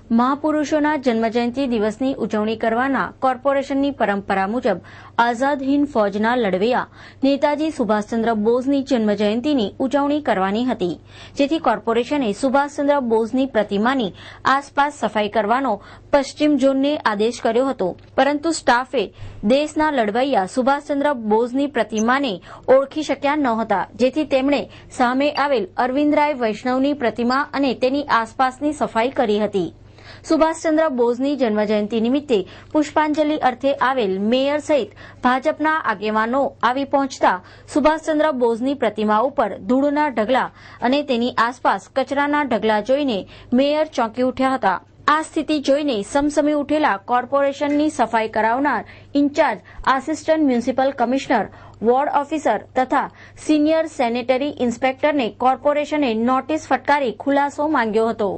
મહાપુરુષોના જન્મજયંતિ દિવસની ઉજવણી કરવાના કોર્પોરેશનની પરંપરા મુજબ આઝાદ હિન્દ ફૌજના લડવૈયા નેતાજી સુભાષચંદ્ર બોઝની જન્મજયંતિની ઉજવણી કરવાની હતી, જેથી કોર્પોરેશને સુભાષચંદ્ર બોઝની પ્રતિમાની આસપાસ સફાઈ કરવાનો પશ્ચિમ ઝોનને આદેશ કર્યો હતો, પરંતુ સ્ટાફે દેશના લડવૈયા સુભાષચંદ્ર બોઝની પ્રતિમાને ઓળખી શક્યા નહોતા, જેથી તેમણે સામે આવેલ અરવિંદરાય વૈષ્ણવની પ્રતિમા અને તેની આસપાસની સફાઈ કરી હતી। સુભાષચંદ્ર બોઝની જન્મજયંતિ નિમિત્તે પુષ્પાંજલિ અર્થે આવેલ મેયર સહિત ભાજપના આગેવાનો આવી પહોંચતા સુભાષચંદ્ર બોઝની પ્રતિમા ઉપર ધૂળના ઢગલા અને તેની આસપાસ કચરાના ઢગલા જોઈને મેયર ચોંકી ઉઠ્યા હતા। આ સ્થિતિ જોઈને સમસમી ઉઠેલા કોર્પોરેશનની સફાઈ કરાવનાર incharge assistant municipal commissioner, ward officer તથા સિનિયર સેનેટરી ઇન્સ્પેક્ટરને કોર્પોરેશને નોટિસ ફટકારી ખુલાસો માંગ્યો હતો।